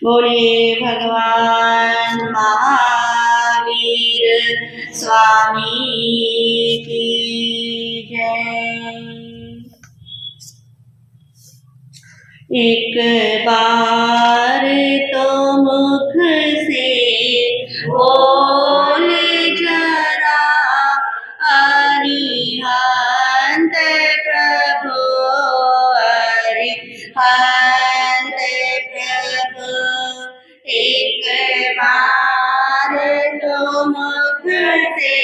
बोलिए भगवान महावीर स्वामी की जय। एक बार तो मुख से बोले जरा, अरिहंत प्रभु अरिहंत प्रभु। एक बार तो मुख से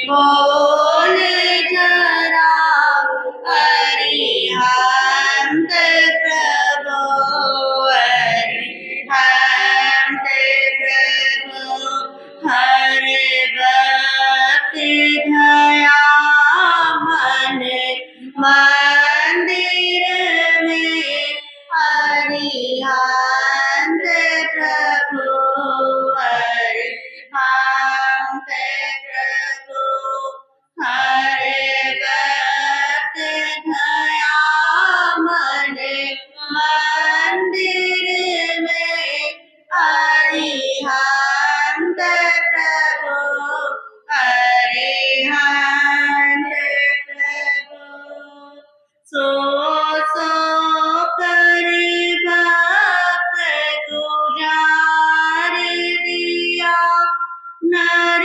बोले जरा, अरिहंत प्रभु अरिहंत प्रभु। हर वक्त धया मन मंदिर में, अरिहंत प्रभु अरिहंत प्रभु। हर वक्त धया मन मंदिर में, अरिहंत प्रभु अरिहंत प्रभु। सो कर भक्त गुजार दिया, नर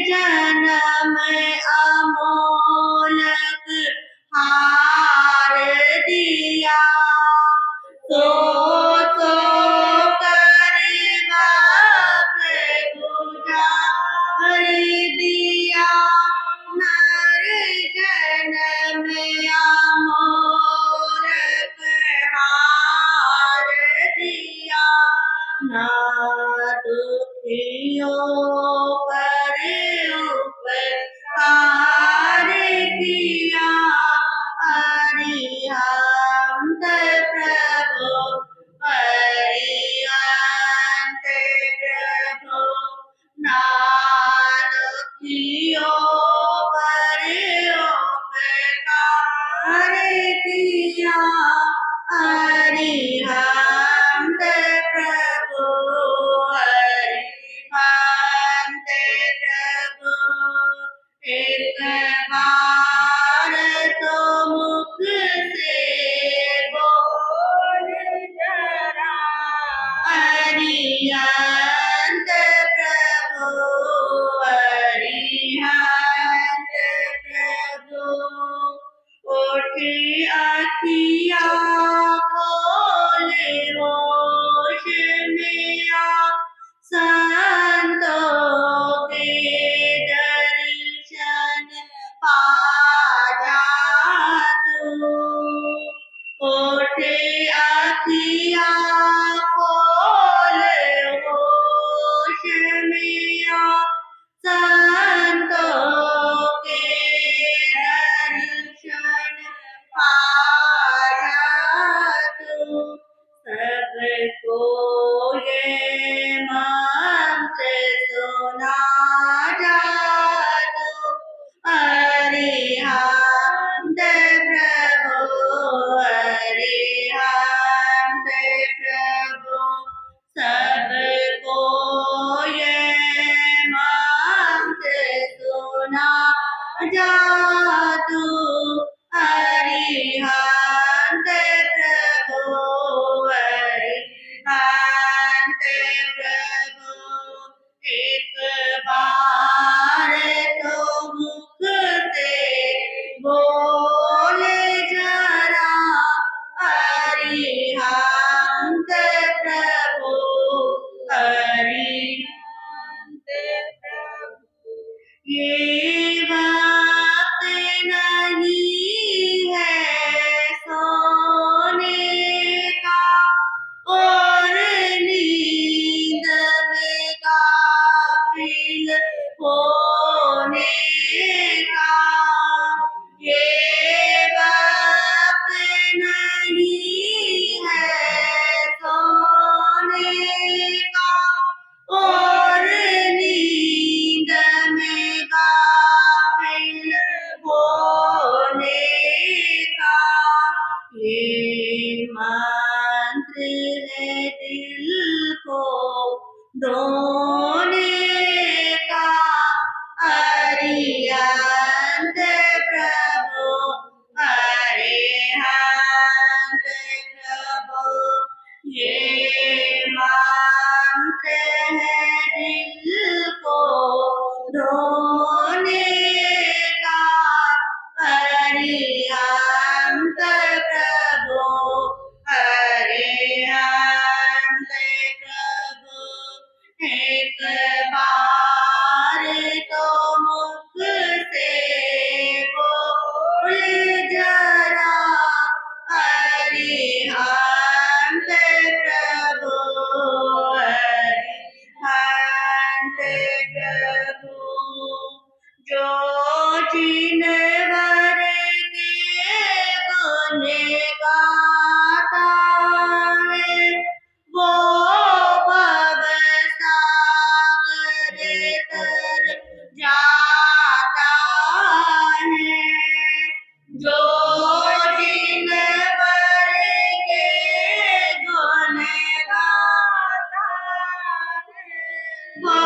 जन्म अमोलक हार दिया। सो कर भक्त गुजार दिया, नर जन्म अमोलक हार दिया। ना दुखियों पर उपकार किया, अरिहंत प्रभु अरिहंत प्रभु। ना दुखियों पर उपकार किया, अरिहंत प्रभु अरिहंत प्रभु। एक बार तो मुख से बोल जरा, अरिहंत प्रभु अरिहंत प्रभु। उठी अखिया खोले होश में आ, संतों के दर्शन पा जा तू। उठे अखिया खोले होश में आ, संतों के दर्शन पा जा तू। सबको ये मंत्र सुना जा तू, अरिहंत प्रभु अरिहंत प्रभु। सबको ये मंत्र सुना जा तू, अरिहंत प्रभु अरिहंत प्रभु। एक बार तो मुख से बोले जरा, अरिहंत प्रभु अरिहंत प्रभु। ये बात नहीं है सोने का, और नींद में गाफिल होने का। ये बात नहीं है सोने का, धोने का अरिहंत प्रभु अरिहंत प्रभु ये मंत्र है दिल को धोने का अरिहंत प्रभु अरिहंत प्रभु एक बार तो मुख से बोल जरा अरिहंत प्रभु अरिहंत प्रभु जो जिनवर के गुण गाता है वो भव सागर तर जाता है जो जिनवर के गुण गाता है वो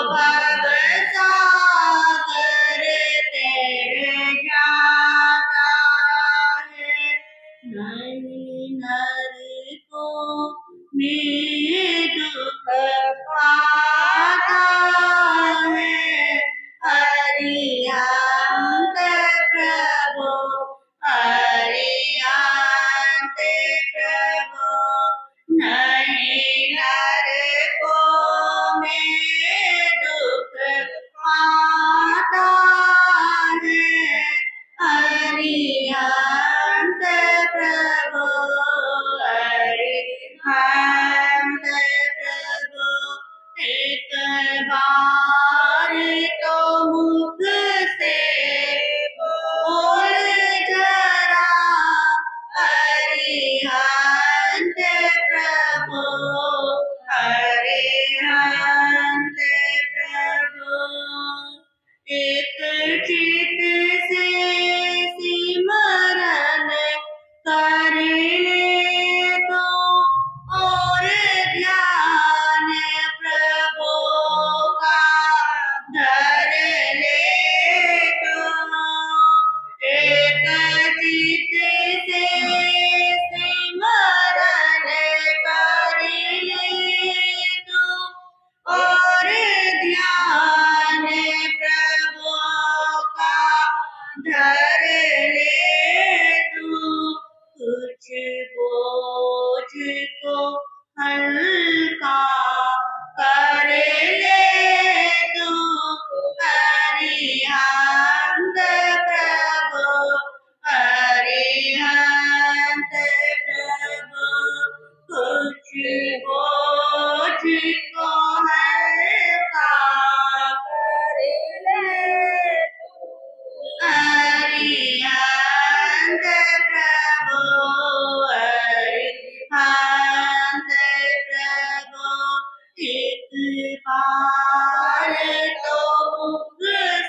भव सागर तर जाता है नहीं नर को में दुख पाता है अरिहंत प्रभु अरिहंत प्रभु नहीं नर को में दुख पाता है अरिहंत प्रभु अरिहंत प्रभु एक बार तो मुख से बोल जरा अरिहंत प्रभु अरिहंत प्रभु एक चित से सिमरन कर ले तो और ध्यान प्रभु का धर ले तो एक चित से सिमरन कर ले तो और ध्यान प्रभु का धर ले तू कुछ बोझ को हल्का कर ले तू अरिहंत प्रभु अरिहंत प्रभु कुछ बोझ को हल्का कर ले अरिहंत प्रभु अरिहंत प्रभु एक बार तो मुख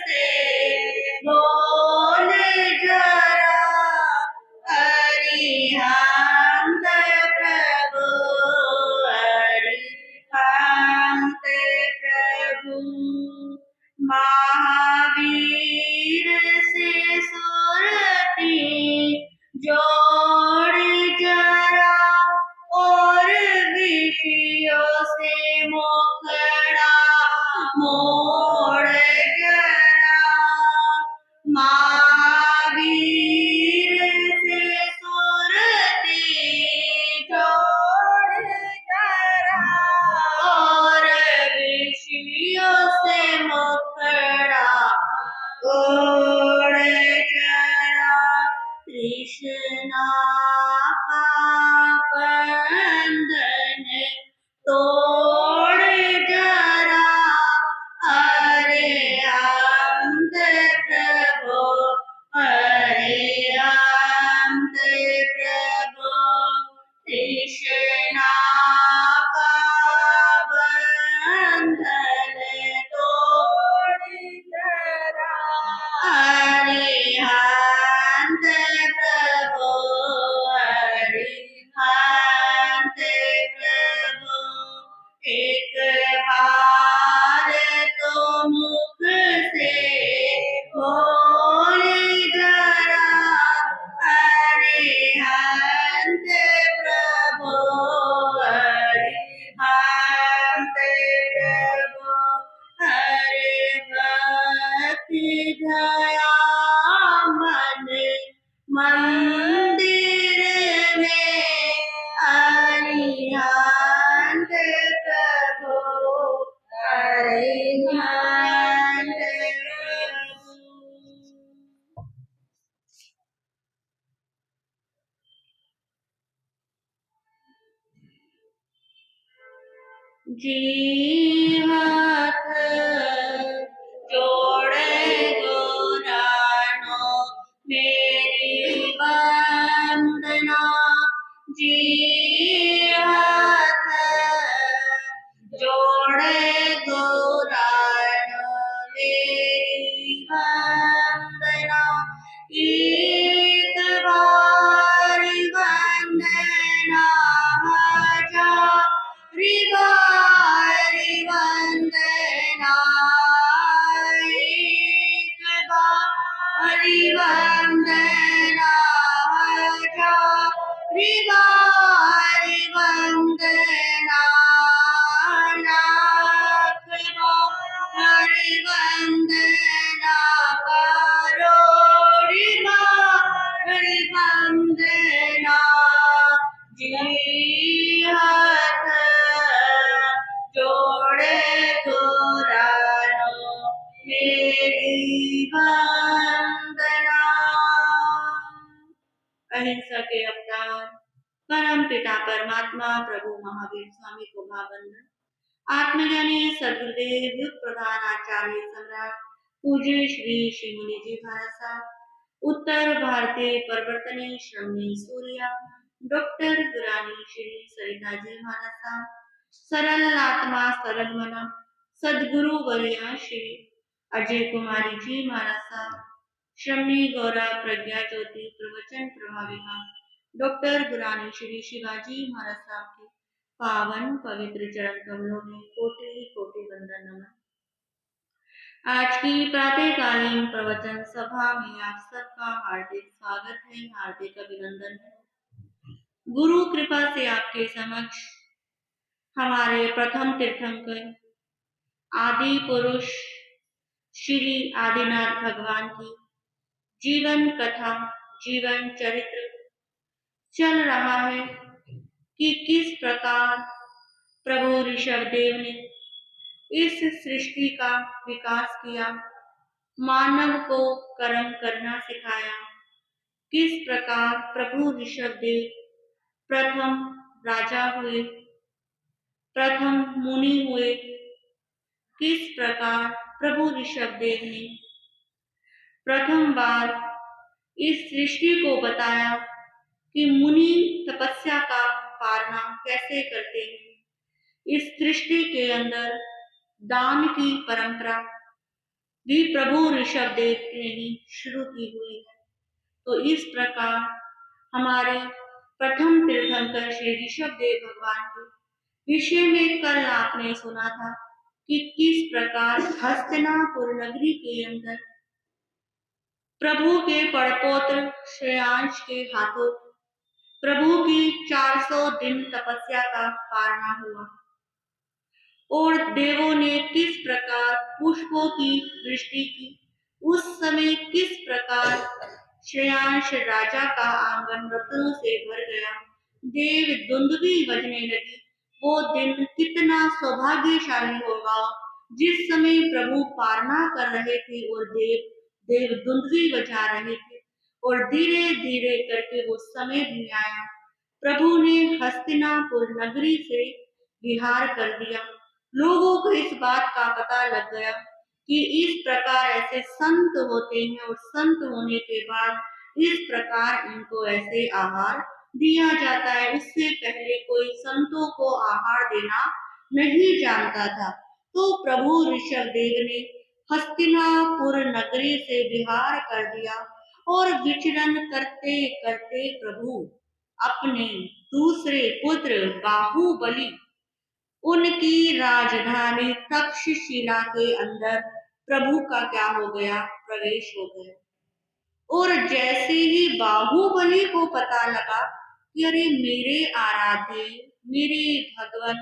से बोल जरा अरिहंत प्रभु अरिहंत प्रभु महावीर से सुरती जोड़ जरा और विषयों से मुखड़ा मोड़ जरा महावीर से सुरती जोड़ जरा और विषयों से मुखड़ा ओढ़ जरा कृष्णा का बंधन तोड़ जरा अरिहंत प्रभु अरिहंत प्रभु कृष्णा का बंधन तोड़ जरा अरिहंत प्रभु अरिहंत प्रभु एक जी हाथ जोड़े गुरानो मेरी वंदना। जी हाथ जोड़े गुरानो मेरी वंदना। एक बार वंदना हजारी बार वंदना। एक बार वंदना हजारी बार वंदना। लाख बार वंदना करोड़ बार वंदना। जी हाथ जोड़े गुरानो मेरी वंदना। अहिंसा के अवतार परम पिता परमात्मा प्रभु महावीर स्वामी को भावंदन। आत्मज्ञानी सदगुरुदेव युग प्रधान आचार्य सम्राट पूज्य श्री श्री मुनि जी महाराज साहब उत्तर भारतीय परिवर्तनी श्रमणी सूर्या डॉक्टर गुरानी श्री सरिता जी महाराज साहब सरल आत्मा सरल मना सदगुरु वर्या श्री अजय कुमारी जी महाराज साहब श्रमणी गौरा प्रज्ञा ज्योति प्रवचन प्रभाविका डॉक्टर गुरानी श्री शिवाजी महाराज साहब के पावन पवित्र चरण कमलों में कोटि कोटि वंदन नमन। आज की प्रातःकालीन प्रवचन सभा में आप सबका हार्दिक स्वागत है, हार्दिक अभिनंदन है। गुरु कृपा से आपके समक्ष हमारे प्रथम तीर्थंकर आदि पुरुष श्री आदिनाथ भगवान की जीवन कथा जीवन चरित्र चल रहा है कि किस प्रकार प्रभु ऋषभदेव ने इस सृष्टि का विकास किया, मानव को कर्म करना सिखाया। किस प्रकार प्रभु ऋषभदेव प्रथम राजा हुए, प्रथम मुनि हुए। किस प्रकार प्रभु ऋषभदेव ने प्रथम बार इस सृष्टि को बताया कि मुनि तपस्या का पालना कैसे करते हैं। इस सृष्टि के अंदर दान की परंपरा भी प्रभु ऋषभदेव ने ही शुरू की हुई है। तो इस प्रकार हमारे प्रथम तीर्थंकर श्री ऋषभदेव भगवान के विषय में कल आपने सुना था कि किस प्रकार हस्तिनापुर नगरी के अंदर प्रभु के पड़पोत्र श्रेयांश के हाथों प्रभु की 400 दिन तपस्या का पालना हुआ और देवों ने किस प्रकार पुष्पों की वृष्टि की। उस समय किस प्रकार श्रेयांश राजा का आंगन रत्नों से भर गया, देव दुंदुभी बजने लगी। वो दिन कितना सौभाग्यशाली होगा जिस समय प्रभु पालना कर रहे थे और देव दुंदुभी बजा रहे थे और धीरे धीरे करके वो समय भी आया। प्रभु ने हस्तिनापुर नगरी से विहार कर दिया। लोगों को इस बात का पता लग गया कि इस प्रकार ऐसे संत होते हैं और संत होने के बाद इस प्रकार इनको ऐसे आहार दिया जाता है। उससे पहले कोई संतों को आहार देना नहीं जानता था। तो प्रभु ऋषभदेव ने हस्तिनापुर नगरी से विहार कर दिया और विचरण करते करते प्रभु अपने दूसरे पुत्र बाहुबली उनकी राजधानी तक्षशिला के अंदर प्रभु का क्या हो गया, प्रवेश हो गया। और जैसे ही बाहुबली को पता लगा कि अरे मेरे आराध्य, मेरे भगवान,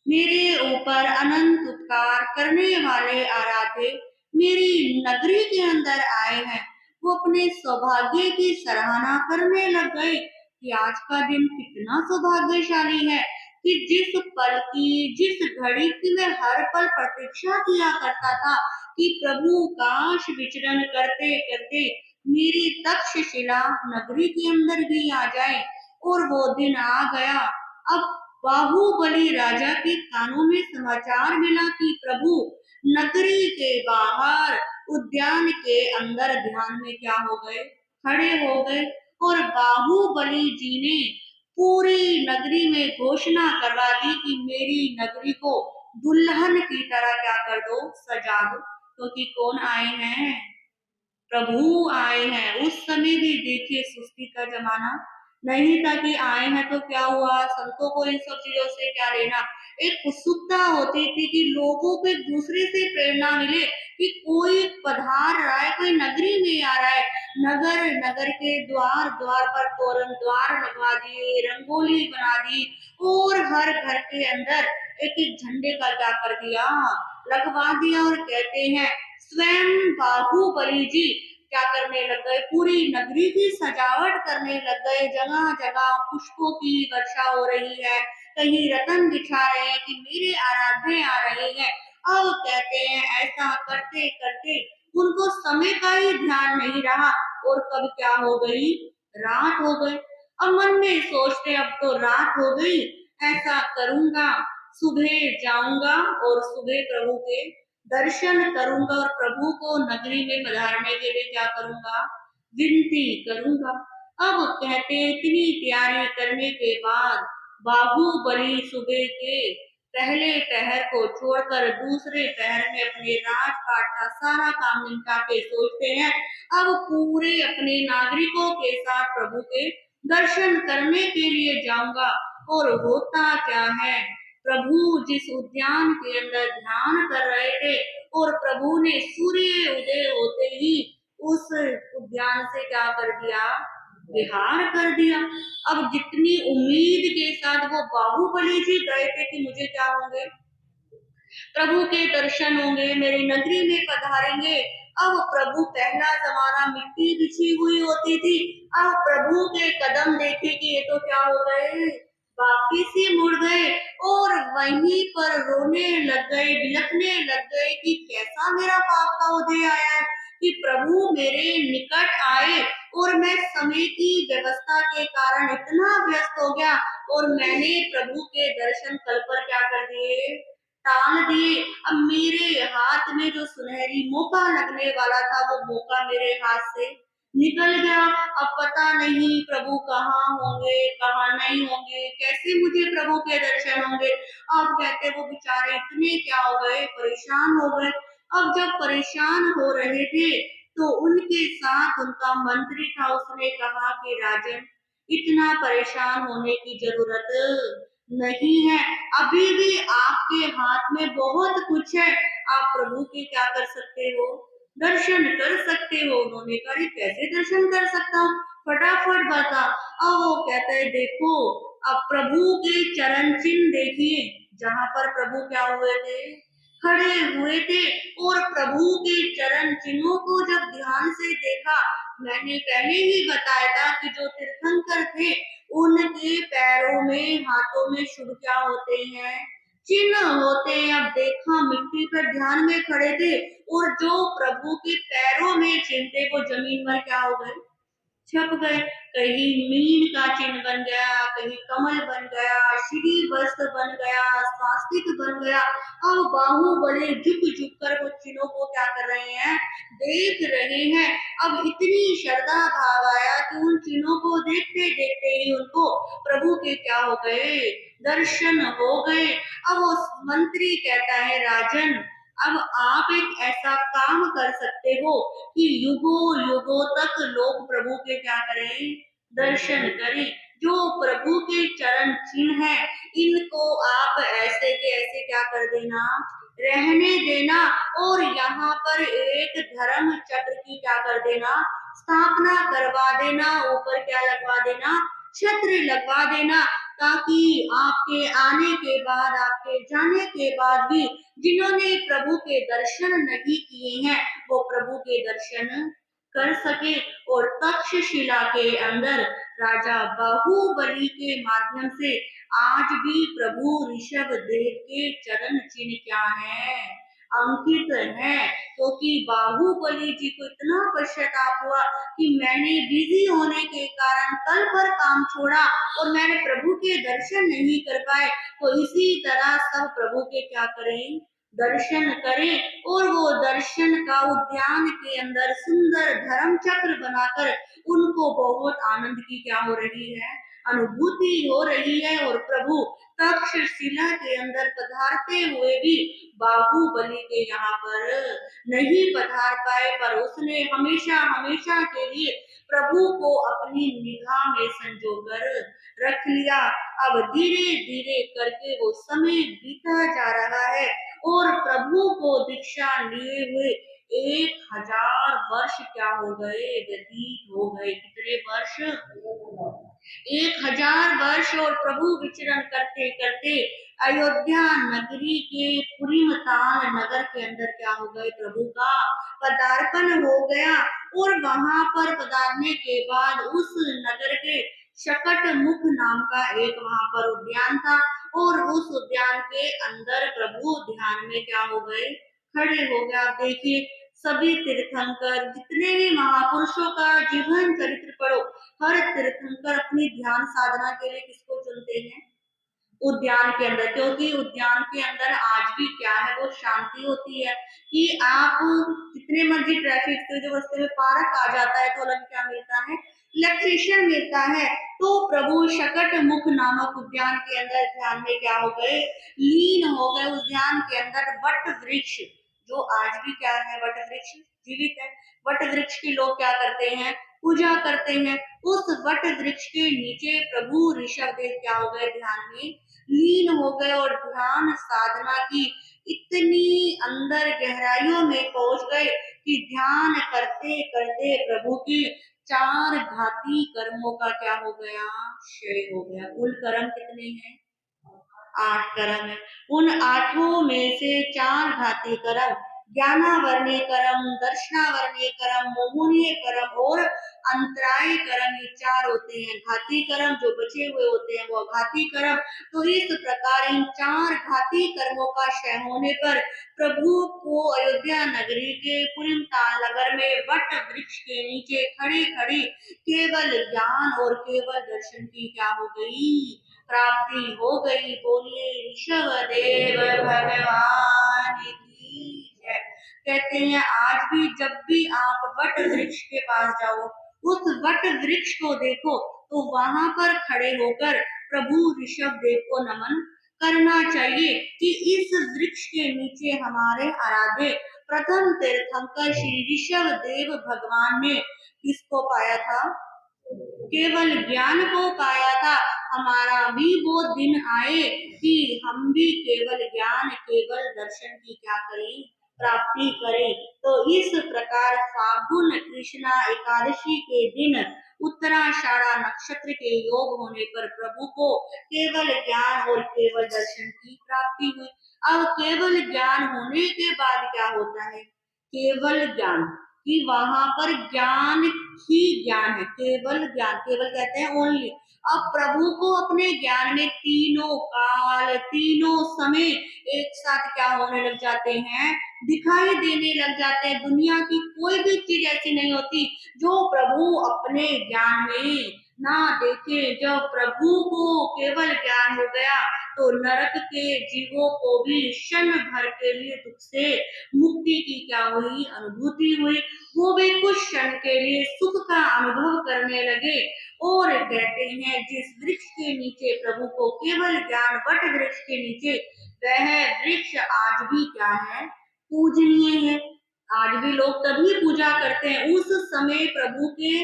मेरे ऊपर अनंत उपकार करने वाले आराध्य मेरी नगरी के अंदर आए हैं, वो अपने सौभाग्य की सराहना करने लग गए कि आज का दिन कितना सौभाग्यशाली है कि जिस पल की, जिस घड़ी की मैं हर पल प्रतीक्षा किया करता था कि प्रभु काश विचरण करते करते मेरी तक्षशिला नगरी के अंदर भी आ जाए, और वो दिन आ गया। अब बाहुबली राजा के कानों में समाचार मिला कि प्रभु नगरी के बाहर उद्यान के अंदर ध्यान में क्या हो गए, खड़े हो गए। और बाहुबली जी ने पूरी नगरी में घोषणा करवा दी कि मेरी नगरी को दुल्हन की तरह क्या कर दो, सजा दो। क्योंकि कौन आए हैं, प्रभु आए हैं। उस समय भी देखिए सुस्ती का जमाना नहीं था कि आए हैं तो क्या हुआ, संतों को इन सब चीजों से क्या लेना। एक उत्सुकता होती थी कि लोगों को एक दूसरे से प्रेरणा मिले कि कोई पधार रहा है, कोई नगरी में आ रहा है। नगर नगर के द्वार द्वार पर तोरण द्वार लगवा दिए, रंगोली बना दी और हर घर के अंदर एक एक झंडे का क्या कर दिया, लगवा दिया। और कहते हैं स्वयं बाहुबली जी क्या करने लग गए, पूरी नगरी की सजावट करने लग गए। जगह जगह पुष्पों की वर्षा हो रही है, कहीं रतन बिछा रहे हैं कि मेरे आराध्य आ रहे हैं। अब कहते हैं ऐसा करते करते उनको समय का ही ध्यान नहीं रहा और कब क्या हो गई, रात हो गई। अब मन में सोचते अब तो रात हो गई, ऐसा करूंगा सुबह जाऊंगा और सुबह प्रभु के दर्शन करूंगा और प्रभु को नगरी में पधारने के लिए क्या करूंगा, विनती करूंगा। अब कहते इतनी तैयारी करने के बाद बाहुबली सुबह के पहले पहर को छोड़कर दूसरे पहर में अपने राजपाट का सारा काम निपटा के सोचते हैं अब पूरे अपने नागरिकों के साथ प्रभु के दर्शन करने के लिए जाऊंगा। और होता क्या है, प्रभु जिस उद्यान के अंदर ध्यान कर रहे थे और प्रभु ने सूर्य उदय होते ही उस उद्यान से क्या कर दिया, विहार कर दिया। अब जितनी उम्मीद के साथ वो बाहुबली जी गए थे कि मुझे क्या होंगे, प्रभु के दर्शन होंगे, मेरी नगरी में पधारेंगे। अब प्रभु पहला जमाना मिट्टी बिछी हुई होती थी, अब प्रभु के कदम देखे कि ये तो क्या हो गए, वापिस ही मुड़ गए और वहीं पर रोने लग गए, बिलखने लग गए कि कैसा मेरा पाप का उदय आया है कि प्रभु मेरे निकट आए और मैं समय की व्यवस्था के कारण इतना व्यस्त हो गया और मैंने प्रभु के दर्शन कल पर क्या कर दिए, टाल दिए। अब मेरे हाथ में जो सुनहरी मौका लगने वाला था वो मौका मेरे हाथ से निकल गया। अब पता नहीं प्रभु कहाँ होंगे, कहाँ नहीं होंगे, कैसे मुझे प्रभु के दर्शन होंगे। अब कहते वो बेचारे इतने क्या हो गए, परेशान हो गए। अब जब परेशान हो रहे थे तो उनके साथ उनका मंत्री था, उसने कहा कि राजन इतना परेशान होने की जरूरत नहीं है, अभी भी आपके हाथ में बहुत कुछ है, आप प्रभु के क्या कर सकते हो, दर्शन कर सकते हो। उन्होंने कहा कैसे दर्शन कर सकता हूँ, फटाफट बता। अब वो कहता है देखो अब प्रभु के चरण चिन्ह देखिए, जहाँ पर प्रभु क्या हुए थे, खड़े हुए थे। और प्रभु के चरण चिन्हों को जब ध्यान से देखा, मैंने पहले ही बताया था कि जो तीर्थंकर थे उनके पैरों में हाथों में शुभ क्या होते हैं, चिन्ह होते हैं। अब देखा मिट्टी पर ध्यान में खड़े थे और जो प्रभु के पैरों में चिन्ह थे वो जमीन पर क्या हो गए, छप गए। कहीं मीन का चिन्ह बन गया, कहीं कमल बन गया, श्री वस्त्र बन गया, स्वास्तिक बन गया। अब बाहुबली झुक झुक कर वो चिन्हों को क्या कर रहे हैं, देख रहे हैं। अब इतनी श्रद्धा भाव आया कि उन चिन्हों को देखते देखते ही उनको प्रभु के क्या हो गए, दर्शन हो गए। अब वो मंत्री कहता है राजन अब आप एक ऐसा काम कर सकते हो कि युगों युगों तक लोग प्रभु के क्या करें, दर्शन करें। जो प्रभु के चरण चिन्ह है इनको आप ऐसे के ऐसे क्या कर देना, रहने देना। और यहाँ पर एक धर्म चक्र की क्या कर देना, स्थापना करवा देना, ऊपर क्या लगवा देना, छत्र लगवा देना, ताकि आपके आने के बाद, आपके जाने के बाद भी जिन्होंने प्रभु के दर्शन नहीं किए हैं वो प्रभु के दर्शन कर सके। और तक्षशिला के अंदर राजा बाहुबली के माध्यम से आज भी प्रभु ऋषभ देव के चरण चिन्ह क्या है, अंकित है, क्योंकि बाहुबली जी को इतना पश्चाताप हुआ कि मैंने बिजी होने के कारण कल पर काम छोड़ा और मैंने प्रभु के दर्शन नहीं कर पाए। तो इसी तरह सब प्रभु के क्या करें, दर्शन करें, और वो दर्शन का उद्यान के अंदर सुंदर धर्म चक्र बनाकर उनको बहुत आनंद की क्या हो रही है, अनुभूति हो रही है। और प्रभु तक्षशिला के अंदर पधारते हुए भी बाहुबली के यहाँ पर नहीं पधार पाए, पर उसने हमेशा हमेशा के लिए प्रभु को अपनी निगाह में संजोकर रख लिया। अब धीरे धीरे करके वो समय बीता जा रहा है और प्रभु को दीक्षा लिए हुए 1000 वर्ष क्या हो गए, व्यतीत हो गए। कितने वर्ष, 1000 वर्ष। और प्रभु विचरण करते करते अयोध्या नगरी के पुरीमताल नगर के अंदर क्या हो गए, प्रभु का पदार्पण हो गया। और वहां पर पधारने के बाद उस नगर के शकट मुख नाम का एक वहां पर उद्यान था, और उस उद्यान के अंदर प्रभु ध्यान में क्या हो गए, खड़े हो गए। आप देखिए सभी तीर्थंकर, जितने भी महापुरुषों का जीवन चरित्र पढ़ो, हर तीर्थंकर अपनी ध्यान साधना के लिए किसको चुनते हैं, उद्यान के अंदर। क्योंकि उद्यान के अंदर आज भी क्या है, वो शांति होती है कि आप जितने मर्जी ट्रैफिक से जो रास्ते में पार्क आ जाता है तो अलग क्या मिलता है, रिलैक्सेशन मिलता है। तो प्रभु शकट मुख नामक उद्यान के अंदर ध्यान में क्या हो गए, लीन हो गए। उद्यान के अंदर वट वृक्ष, जो आज भी क्या है, वट वृक्ष जीवित है। वट वृक्ष के लोग क्या करते हैं, पूजा करते हैं। उस वट वृक्ष के नीचे प्रभु ऋषभ देव क्या हो गए, ध्यान में लीन हो गए और ध्यान साधना की इतनी अंदर गहराइयों में पहुंच गए कि ध्यान करते करते प्रभु की 4 घाती कर्मों का क्या हो गया, क्षय हो गया। कुल कर्म कितने हैं, 8 कर्म है। उन 8 में से 4 घाती कर्म, ज्ञानावरणीय कर्म, दर्शनावरणीय कर्म, मोहनीय कर्म और अंतराय कर्म, ये 4 होते हैं। घाती कर्म जो बचे हुए होते हैं वो घाती कर्म। तो इस प्रकार इन 4 घाती कर्मों का क्षय होने पर प्रभु को अयोध्या नगरी के पुलिमताल नगर में वट वृक्ष के नीचे खड़े खड़े केवल ज्ञान और केवल दर्शन की क्या हो गई, प्राप्ति हो गई। बोलिए ऋषभ देव भगवान की जय। कहते हैं आज भी जब भी आप वट वृक्ष के पास जाओ, उस वट वृक्ष को देखो, तो वहां पर खड़े होकर प्रभु ऋषभ देव को नमन करना चाहिए कि इस वृक्ष के नीचे हमारे आराध्य प्रथम तीर्थंकर श्री ऋषभ देव भगवान ने किसको पाया था, केवल ज्ञान को पाया था। हमारा भी वो दिन आए कि हम भी केवल ज्ञान केवल दर्शन की क्या करें, प्राप्ति करें। तो इस प्रकार फागुन कृष्णा एकादशी के दिन उत्तराषाढ़ा नक्षत्र के योग होने पर प्रभु को केवल ज्ञान और केवल दर्शन की प्राप्ति हुई। अब केवल ज्ञान होने के बाद क्या होता है, केवल ज्ञान कि वहां पर ज्ञान ही ज्ञान है, केवल ज्ञान, केवल कहते हैं ओनली। अब प्रभु को अपने ज्ञान में तीनों काल तीनों समय एक साथ क्या होने लग जाते हैं, दिखाई देने लग जाते हैं। दुनिया की कोई भी चीज ऐसी नहीं होती जो प्रभु अपने ज्ञान में ना देखे। जब प्रभु को केवल ज्ञान हो गया तो नरक के जीवों को भी क्षण भर के लिए दुख से मुक्ति की क्या हुई, अनुभूति हुई। वो भी कुछ क्षण के लिए सुख का अनुभव करने लगे। और कहते हैं जिस वृक्ष के नीचे प्रभु को केवल ज्ञान, वट वृक्ष के नीचे, वह वृक्ष आज भी क्या है, पूजनीय है। आज भी लोग तभी पूजा करते हैं। उस समय प्रभु के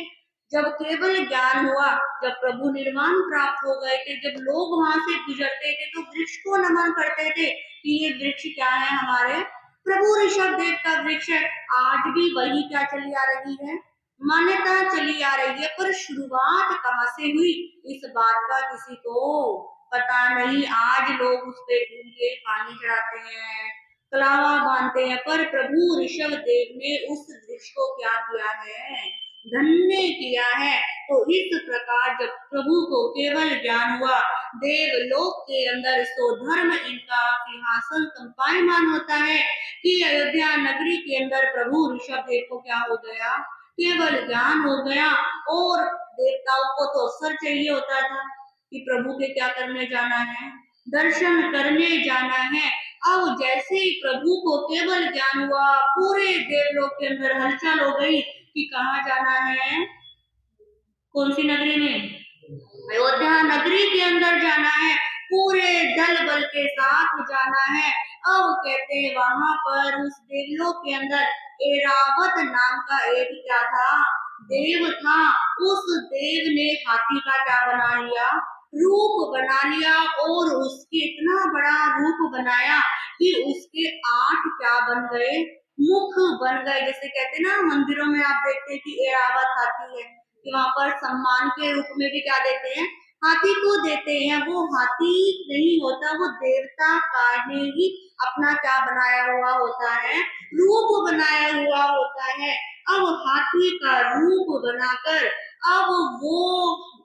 जब केवल ज्ञान हुआ, जब प्रभु निर्वाण प्राप्त हो गए थे, जब लोग वहां से गुजरते थे तो वृक्ष को नमन करते थे कि ये वृक्ष क्या है, हमारे प्रभु ऋषभ देव का वृक्ष है। आज भी वही क्या चली आ रही है, मान्यता चली आ रही है। पर शुरुआत कहाँ से हुई, इस बात का किसी को पता नहीं। आज लोग उस पे घूम के पानी चढ़ाते हैं, कलावा बांधते हैं, पर प्रभु ऋषभ देव ने उस वृक्ष को क्या किया है, धन्य किया है। तो इस प्रकार जब प्रभु को केवल ज्ञान हुआ, देवलोक के अंदर सो धर्म इनका सिंहासन संपायमान होता है कि अयोध्या नगरी के अंदर प्रभु ऋषभ देव को क्या हो गया, केवल ज्ञान हो गया। और देवताओं को तो अवसर चाहिए होता था कि प्रभु के क्या करने जाना है, दर्शन करने जाना है। अब जैसे ही प्रभु को केवल ज्ञान हुआ, पूरे देवलोक के अंदर हलचल हो गई कि कहाँ जाना है, कौन सी नगरी में, अयोध्या नगरी के अंदर जाना है, पूरे दल बल के साथ जाना है। अब कहते हैं वहां पर उस देवलोक के अंदर एरावत नाम का एक क्या था, देव था। उस देव ने हाथी का क्या बना लिया, रूप बना लिया। और उसके इतना बड़ा रूप बनाया कि उसके 8 क्या बन गए, मुख बन गए। जैसे कहते हैं ना मंदिरों में आप देखते हैं कि एरावत हाथी है, कि वहां पर सम्मान के रूप में भी क्या देते हैं, हाथी को देते हैं। वो हाथी नहीं होता, वो देवता का ही अपना क्या बनाया हुआ होता है, रूप बनाया हुआ होता है। अब हाथी का रूप बनाकर अब वो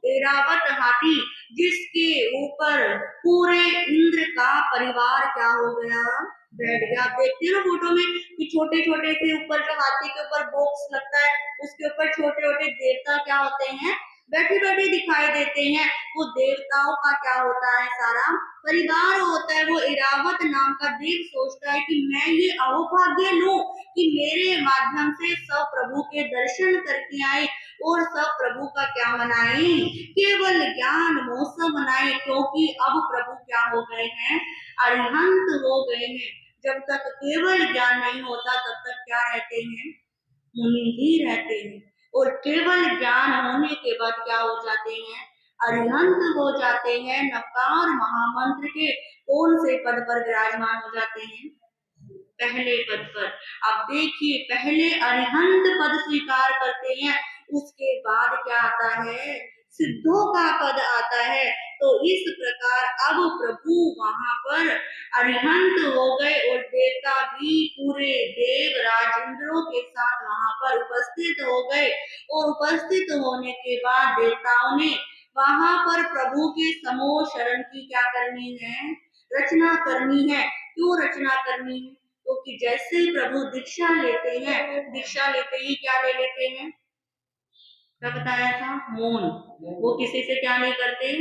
ऐरावत हाथी जिसके ऊपर पूरे इंद्र का परिवार क्या हो गया, बैठ गया। आप देखते हो फोटो में कि छोटे छोटे से ऊपर जो हाथी के ऊपर बॉक्स लगता है, उसके ऊपर छोटे छोटे देवता क्या होते हैं, बैठे बैठे दिखाई देते हैं। वो देवताओं का क्या होता है, सारा परिवार होता है। वो इरावत नाम का देव सोचता है कि मैं ये अहोभाग्य लूं कि मेरे माध्यम से सब प्रभु के दर्शन करके आए और सब प्रभु का क्या मनाए, केवल ज्ञान महोत्सव मनाए। क्योंकि अब प्रभु क्या हो गए हैं, अरिहंत हो गए हैं। जब तक केवल ज्ञान नहीं होता तब तक क्या रहते हैं, मुनि ही रहते हैं। और केवल ज्ञान होने के बाद क्या हो जाते हैं, अरिहंत हो जाते हैं। नवकार महामंत्र के कौन से पद पर विराजमान हो जाते हैं, पहले पद पर। अब देखिए पहले अरिहंत पद स्वीकार करते हैं, उसके बाद क्या आता है, सिद्धों का पद आता है। तो इस प्रकार अब प्रभु वहां पर अरिहंत हो गए और देवता भी पूरे देव राजेंद्रों के साथ वहां पर उपस्थित हो गए। और उपस्थित होने के बाद देवताओं ने वहां पर प्रभु के समूह शरण की क्या करनी है, रचना करनी है। क्यों रचना करनी है, क्योंकि जैसे ही प्रभु दीक्षा लेते हैं, दीक्षा लेते ही क्या ले लेते हैं, क्या बताया था, मौन। वो किसी से क्या नहीं करते,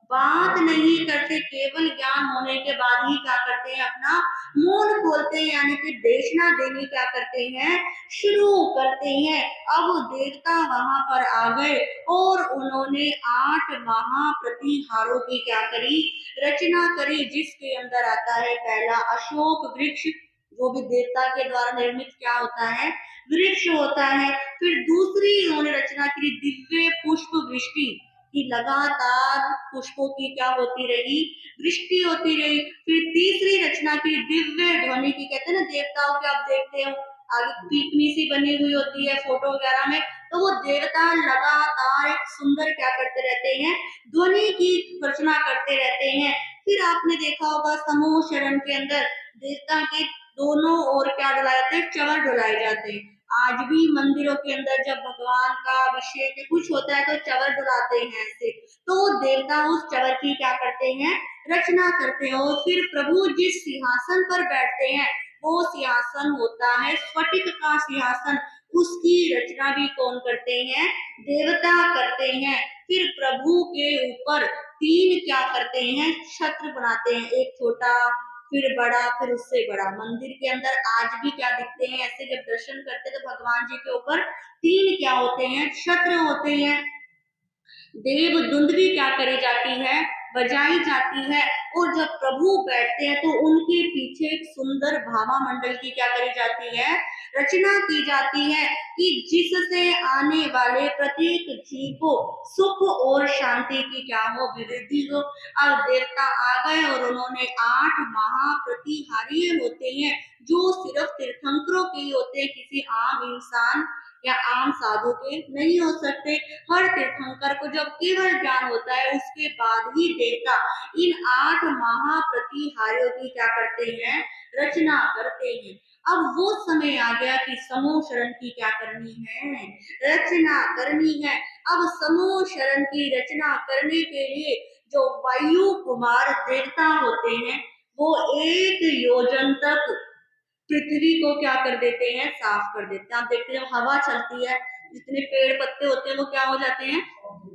बात नहीं करते। केवल ज्ञान होने के बाद ही क्या करते हैं, अपना मौन खोलते हैं, यानी कि देशना देनी क्या करते हैं, शुरू करते हैं। अब देवता वहां पर आ गए और उन्होंने 8 महाप्रतिहारों की क्या करी, रचना करी। जिसके अंदर आता है पहला अशोक वृक्ष, जो भी देवता के द्वारा निर्मित क्या होता है, वृक्ष होता है। फिर दूसरी उन्होंने रचना की दिव्य पुष्प वृष्टि, की लगातार पुष्पों की क्या होती रही, वृष्टि होती रही। फिर तीसरी रचना की दिव्य ध्वनि की, कहते हैं ना देवताओं के, आप देखते हो आगे पीपनी सी बनी हुई होती है फोटो वगैरह में, तो वो देवता लगातार एक सुंदर क्या करते रहते हैं, ध्वनि की रचना करते रहते हैं। फिर आपने देखा होगा समूह शरण के अंदर देवता के दोनों ओर क्या डलाए जाते हैं, चवर डुलाए जाते हैं। आज भी मंदिरों के अंदर जब भगवान का अभिषेक कुछ होता है तो चवर डुलाते हैं ऐसे। तो देवता उस चवर की क्या करते हैं, रचना करते हैं। और फिर प्रभु जिस सिंहासन पर बैठते हैं वो सिंहासन होता है स्फटिक का सिंहासन, उसकी रचना भी कौन करते हैं, देवता करते हैं। फिर प्रभु के ऊपर 3 क्या करते हैं, छत्र बनाते हैं, एक छोटा फिर बड़ा फिर उससे बड़ा। मंदिर के अंदर आज भी क्या दिखते हैं, ऐसे जब दर्शन करते हैं तो भगवान जी के ऊपर 3 क्या होते हैं, छत्र होते हैं। देव दुंदरी क्या करी जाती है, बजाई जाती है। और जब प्रभु बैठते हैं तो उनके पीछे एक सुंदर भावा मंडल की क्या करी जाती है, रचना की जाती है कि जिससे आने वाले प्रत्येक जीव को सुख और शांति की क्या हो, वृद्धि हो। अब देवता आ गए और उन्होंने 8 महाप्रतिहारी होते हैं जो सिर्फ तीर्थंकरों के होते हैं, किसी आम इंसान या आम साधु के नहीं हो सकते। हर तीर्थंकर को जब केवल ज्ञान होता है उसके बाद ही देवता इन 8 महाप्रतिहारियों की क्या करते हैं, रचना करते हैं। अब वो समय आ गया कि समूह शरण की क्या करनी है, रचना करनी है। अब समूह शरण की रचना करने के लिए जो वायु कुमार देवता होते हैं वो 1 योजन तक पृथ्वी को क्या कर देते हैं, साफ कर देते हैं। आप देखते हैं हवा चलती है, जितने पेड़ पत्ते होते हैं वो क्या हो जाते हैं,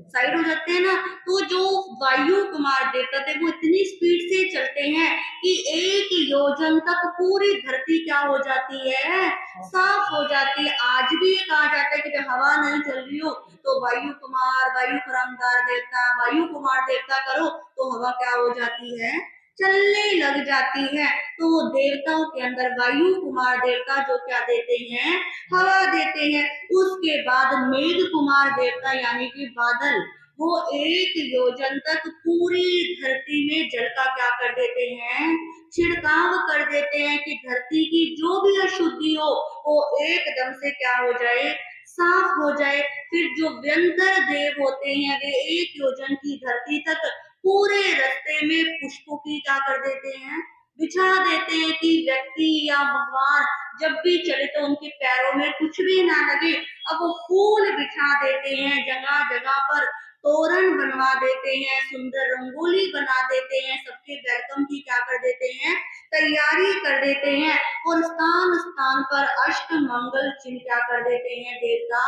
साइड हो जाते हैं ना। तो जो वायु कुमार देवता थे वो इतनी स्पीड से चलते हैं कि 1 योजन तक पूरी धरती क्या हो जाती है, साफ हो जाती है। आज भी ये कहा जाता है कि जब हवा नहीं चल रही हो तो वायु कुमार, वायु परमदार देवता, वायु कुमार देवता करो तो हवा क्या हो जाती है, चलने लग जाती है। तो वो देवताओं के अंदर वायु कुमार देवता जो क्या देते हैं, हवा देते हैं। उसके बाद मेघ कुमार देवता यानी कि बादल, वो 1 योजन तक पूरी धरती में जल का क्या कर देते हैं, छिड़काव कर देते हैं कि धरती की जो भी अशुद्धि हो वो एकदम से क्या हो जाए, साफ हो जाए। फिर जो व्यंतर देव होते हैं वे 1 योजन की धरती तक पूरे रास्ते में पुष्पों की क्या कर देते हैं, बिछा देते हैं कि व्यक्ति या भगवान जब भी चले तो उनके पैरों में कुछ भी ना लगे। अब वो फूल बिछा देते हैं, जगह जगह पर तोरण बनवा देते हैं, सुंदर रंगोली बना देते हैं, सबके वेलकम की क्या कर देते हैं, तैयारी कर देते हैं। और स्थान स्थान पर अष्ट मंगल चिन्ह क्या कर देते हैं, देवता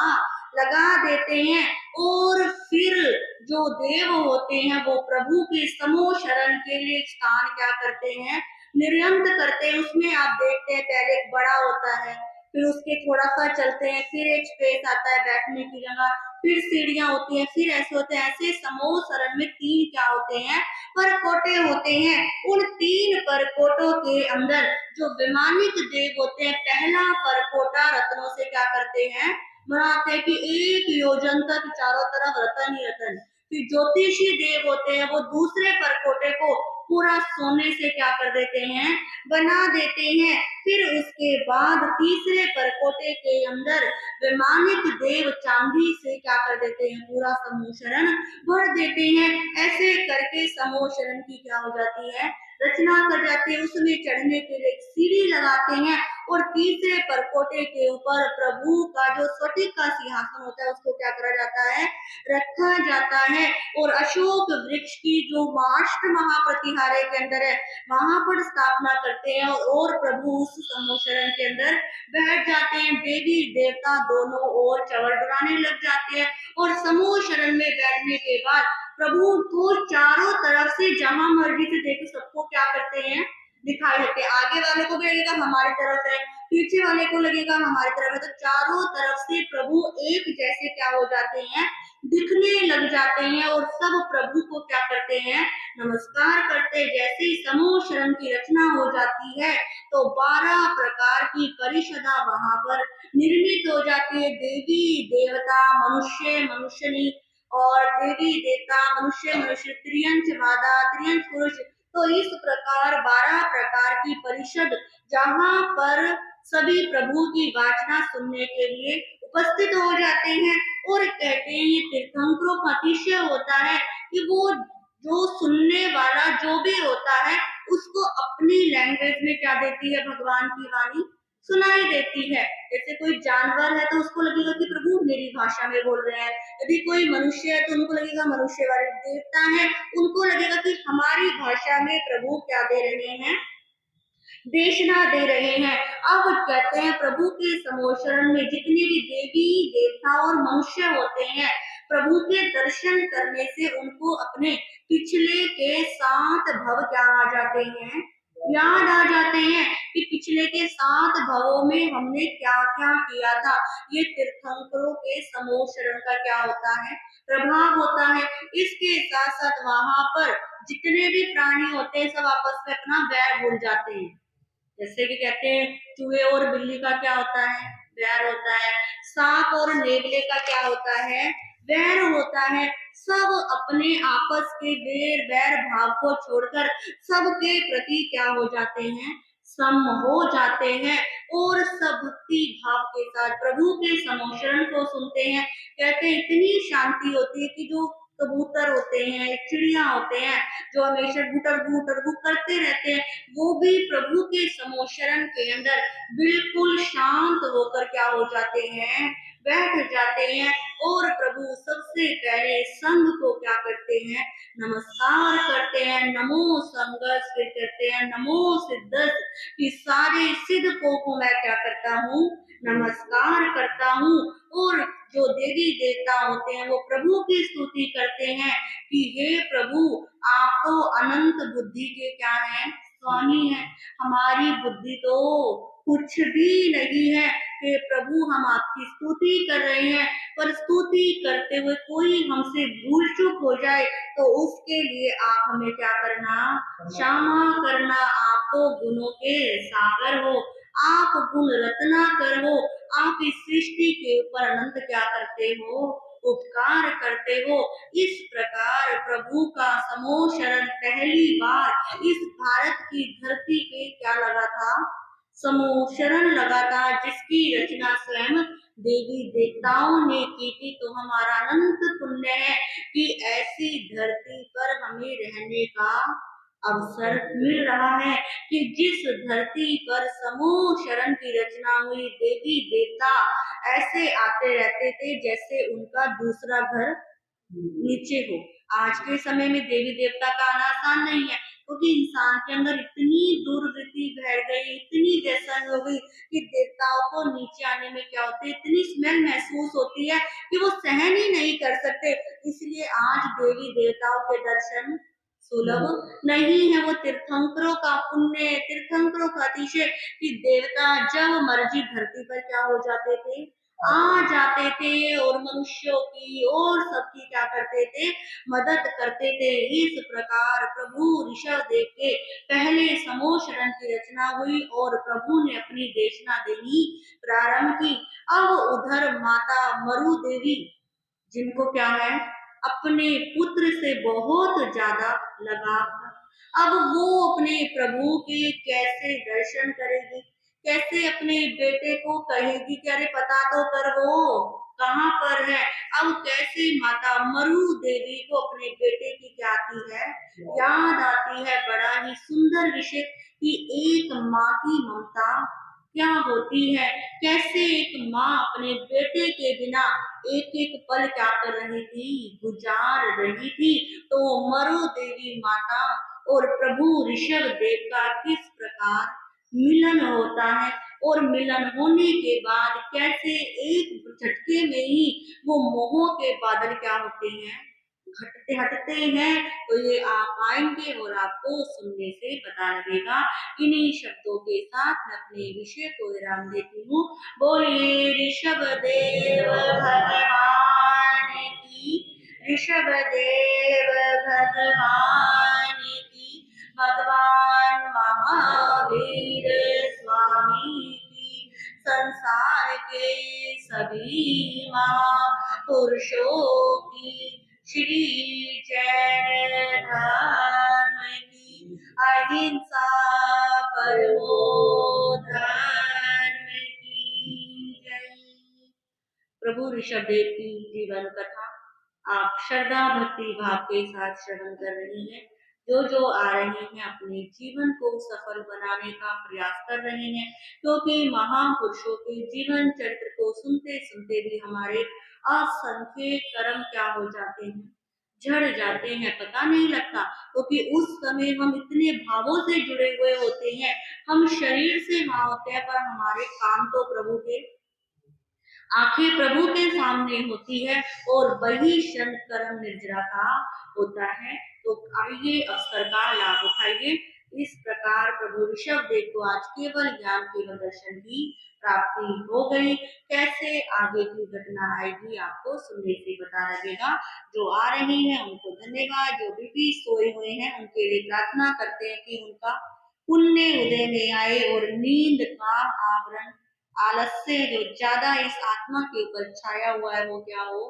लगा देते हैं। और फिर जो देव होते हैं वो प्रभु के समूह शरण के लिए स्थान क्या करते हैं, निर्यंत करते हैं। उसमें आप देखते हैं पहले एक बड़ा होता है, फिर उसके थोड़ा सा चलते हैं, फिर एक स्पेस आता है बैठने की जगह, फिर सीढ़ियां होती हैं, फिर ऐसे होते हैं। ऐसे समूह शरण में 3 क्या होते हैं, परकोटे होते हैं। उन 3 परकोटों के अंदर जो विमानित देव होते हैं, पहला परकोटा रत्नों से क्या करते हैं, बनाते हैं कि 1 योजन तक चारों तरफ रतन ही रतन। फिर ज्योतिषी देव होते हैं वो दूसरे परकोटे को पूरा सोने से क्या कर देते हैं, बना देते हैं। फिर उसके बाद तीसरे परकोटे के अंदर विमानित देव चांदी से क्या कर देते हैं, पूरा समूह शरण भर देते हैं। ऐसे करके समूह शरण की क्या हो जाती है, रचना कर जाती है। उसमें चढ़ने के लिए एक सीढ़ी लगाते हैं और तीसरे परकोटे के ऊपर प्रभु का जो स्फटिक का सिंहासन होता है उसको क्या करा जाता है, रखा जाता है। और अशोक वृक्ष की जो अष्ट महाप्रतिहारे के अंदर है वहां पर स्थापना करते हैं और प्रभु उस समूह शरण के अंदर बैठ जाते हैं। देवी देवता दोनों ओर चवर डुलाने लग जाते हैं और समूह शरण में बैठने के बाद प्रभु को चारों तरफ से जहां मर्जी से देखे सबको क्या करते हैं, दिखाई देते हैं। आगे वाले को भी लगेगा हमारी तरफ है, पीछे वाले को लगेगा हमारी तरफ है। तो चारों तरफ से प्रभु एक जैसे क्या हो जाते हैं, दिखने लग जाते हैं और सब प्रभु को क्या करते हैं, नमस्कार करते हैं। जैसे ही समूह शरण की रचना हो जाती है तो 12 प्रकार की परिषदा वहां पर निर्मित हो जाती है। देवी देवता मनुष्य मनुष्यनी और देवी देवता मनुष्य मनुष्य त्रियंच मादा त्रियंच पुरुष। तो इस प्रकार 12 प्रकार की परिषद जहाँ पर सभी प्रभु की वाचना सुनने के लिए उपस्थित हो जाते हैं। और कहते हैं ये तीर्थंकरों का अतिशय होता है कि वो जो सुनने वाला जो भी होता है उसको अपनी लैंग्वेज में क्या देती है, भगवान की वाणी सुनाई देती है। जैसे कोई जानवर है तो उसको लगेगा कि प्रभु मेरी भाषा में बोल रहे हैं, यदि कोई मनुष्य है तो उनको लगेगा मनुष्य वाले, देवता है उनको लगेगा कि हमारी भाषा में प्रभु क्या दे रहे हैं, देशना दे रहे हैं। अब कहते हैं प्रभु के समूह शरण में जितने भी देवी देवता और मनुष्य होते हैं प्रभु के दर्शन करने से उनको अपने पिछले के 7 भव क्या आ जाते हैं, याद आ जाते हैं कि पिछले के 7 भवों में हमने क्या क्या किया था। ये तीर्थंकरों के समूह शरण का क्या होता है, प्रभाव होता है। इसके साथ साथ वहां पर जितने भी प्राणी होते हैं सब आपस में अपना बैर भूल जाते हैं। जैसे कि कहते हैं चूहे और बिल्ली का क्या होता है, बैर होता है। सांप और नेवले का क्या होता है, बैर होता है। सब अपने आपस के बैर बैर भाव को छोड़कर सबके प्रति क्या हो जाते हैं, सम हो जाते हैं और सब भक्ति भाव के साथ प्रभु के समोशरण को सुनते हैं। कहते हैं इतनी शांति होती है कि जो कबूतर होते हैं, चिड़िया होते हैं, जो हमेशा गुटर-गू करते रहते हैं, वो भी प्रभु के समोशरण के अंदर बिल्कुल शांत होकर क्या हो जाते हैं, बैठ जाते हैं और प्रभु सबसे पहले संघ को क्या करते हैं, नमस्कार करते हैं। नमो संघस, फिर करते हैं नमो सिद्धस, कि सारे सिद्धों को मैं क्या करता हूँ, नमस्कार करता हूँ। और जो देवी देवता होते हैं वो प्रभु की स्तुति करते हैं कि हे प्रभु, आप तो अनंत बुद्धि के क्या हैं, स्वामी हैं। हमारी बुद्धि तो कुछ भी नहीं है कि प्रभु हम आपकी स्तुति कर रहे हैं, पर स्तुति करते हुए कोई हमसे भूल चूक हो जाए तो उसके लिए आप हमें क्या करना, क्षमा करना। आप तो गुणों के सागर हो, आप गुण रत्नाकर हो, आप इस सृष्टि के ऊपर अनंत क्या करते हो, उपकार करते हो। इस प्रकार प्रभु का समोशरण पहली बार इस भारत की धरती पे क्या लगा था, समोशरण लगा था, जिसकी रचना स्वयं देवी देवताओं ने की थी। तो हमारा अनंत पुण्य है कि ऐसी धरती पर हमें रहने का अवसर मिल रहा है, कि जिस धरती पर समूह शरण की रचना हुई, देवी देवता ऐसे आते रहते थे जैसे उनका दूसरा घर नीचे हो। आज के समय में देवी देवता का आना आसान नहीं है, क्योंकि इंसान के अंदर इतनी दुर्वृत्ति भर गई, इतनी व्यसन हो गई कि देवताओं को नीचे आने में क्या होती है, इतनी स्मेल महसूस होती है कि वो सहन ही नहीं कर सकते। इसलिए आज देवी देवताओं के दर्शन सुलभ नहीं है। वो तीर्थंकरों का पुण्य, तीर्थंकरों का अतिशय, कि देवता जब मर्जी धरती पर क्या हो जाते थे, आ जाते थे और मनुष्यों की और सबकी क्या करते थे, मदद करते थे। इस प्रकार प्रभु ऋषभ देव के पहले समोशरण की रचना हुई और प्रभु ने अपनी देशना देनी प्रारंभ की। अब उधर माता मरु देवी, जिनको क्या है, अपने पुत्र से बहुत ज्यादा लगाव था। अब वो अपने प्रभु के कैसे दर्शन करेगी, कैसे अपने बेटे को कहेगी कि अरे पता तो कर वो कहाँ पर है। अब कैसे माता मरु देवी को अपने बेटे की क्या आती है, याद आती है। बड़ा ही सुंदर विषय कि एक माँ की ममता क्या होती है, कैसे एक माँ अपने बेटे के बिना एक एक पल क्या कर रही थी, गुजार रही थी। तो मरु देवी माता और प्रभु ऋषभ देव का किस प्रकार मिलन होता है, और मिलन होने के बाद कैसे एक झटके में ही वो मोह के बादल क्या होते हैं, घटते हटते हैं। तो ये आप आएंगे और आपको सुनने से पता लगेगा। इन्हीं शब्दों के साथ मैं अपने विषय को विराम देती हूँ। बोलिए ऋषभ देव भगवान की, ऋषभ देव भगवान की, भगवान महावीर स्वामी की, संसार के सभी महापुरुषों की श्री जैन धर्म की, अहिंसा परमो धर्म की जय। प्रभु ऋषभ देव की जीवन कथा आप श्रद्धा भक्ति भाव के साथ श्रवण कर रही हैं। जो जो आ रहे हैं अपने जीवन को सफल बनाने का प्रयास कर रहे हैं, क्योंकि महापुरुषों के जीवन चरित्र को सुनते सुनते भी हमारे असंख्य कर्म क्या हो जाते हैं, झड़ जाते हैं, पता नहीं लगता। क्योंकि उस समय हम इतने भावों से जुड़े हुए होते हैं, हम शरीर से वहां होते हैं, पर हमारे काम तो प्रभु के, आंखें प्रभु के सामने होती है, और वही क्षण कर्म निर्जरा का होता है। तो आइए अवसर का लाभ उठाइए। इस प्रकार प्रभु ऋषभ देव को आज केवल ज्ञान केवल दर्शन की प्राप्ति हो गई। कैसे आगे की घटना आएगी आपको सुनने से पता लगेगा। जो आ रहे हैं उनको धन्यवाद, जो भी सोए हुए हैं उनके लिए प्रार्थना करते हैं कि उनका पुण्य उदय में आए और नींद का आवरण, आलस्य जो ज्यादा इस आत्मा के ऊपर छाया हुआ है वो क्या हो,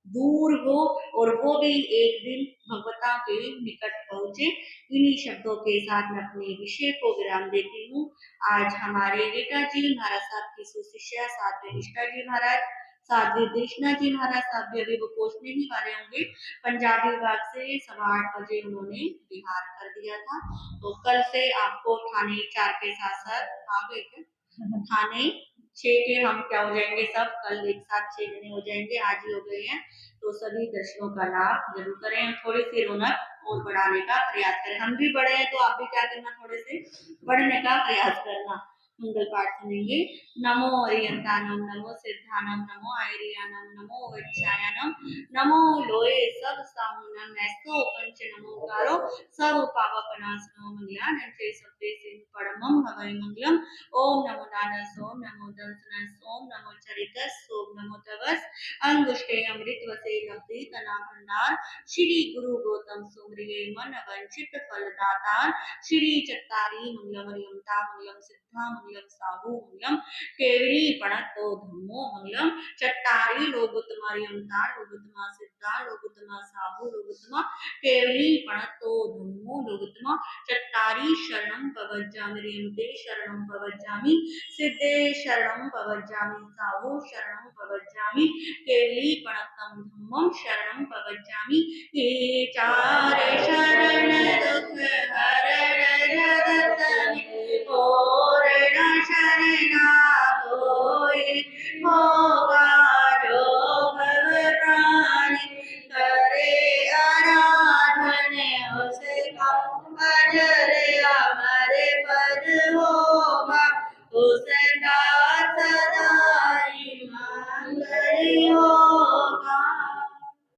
दूर हो, और वो भी एक दिन भगवता के निकट पहुंचे। इन्हीं शब्दों के साथ मैं अपने विषय को विराम देती हूँ। आज हमारे बेटा जी महाराज साहब की सुशिष्या साध्वी निष्ठा जी महाराज साध्वी कृष्णा जी महाराज साहब भी अभी वो पहुंचने ही वाले होंगे। पंजाबी विभाग से 8:15 उन्होंने बिहार कर दिया था। तो कल से आपको थाने 4 के साथ साथ आ गए क्या थाने 6 के हम क्या हो जाएंगे सब कल एक साथ 6 जने हो जाएंगे, आज ही हो गए हैं। तो सभी दर्शनों का लाभ जरूर करें, थोड़ी सी रौनक और बढ़ाने का प्रयास करें। हम भी बड़े हैं तो आप भी क्या करना, थोड़े से बढ़ने का प्रयास करना। मंगल पाठ सुनेंगे। नमो अरियंतानम, नमो सिद्धानम, नमो आयरियानम, नमो वैक्षायनम, नमो लोए सब सामुनम, ऐसो पंच नमोकारो सब पावपनासनो मंगलानं चे सब्बे सिंह परमम हवै मंगलम। ओम नमो दानस, ओम नमो दंसनस, ओम नमो चरितस, ओम नमो तवस, अंगुष्ठे अमृत वसे लब्धि तना भंडार, श्री गुरु गौतम सुमरिये मन वंचित फल दातार, श्री चत्तारी मंगलम हरियंता मंगलम सिद्धा मंगलम साहू मंगलम केवड़ी पणतो धम्मो मंगलम। चट्टारी लोगुतमा हरियंता लोगुतमा सिद्धा लोगुतमा साहू लोगुतमा केवड़ी पणतो धम्मो लोगुतमा। चट्टारी शरणं पवज्जामि रेमते शरणं पवज्जामि, सिद्धे शरणं पवज्जामि, साहू शरणं पवज्जामि, केवली पणतं धम्मं शरणं पवज्जामि। ये चार शरण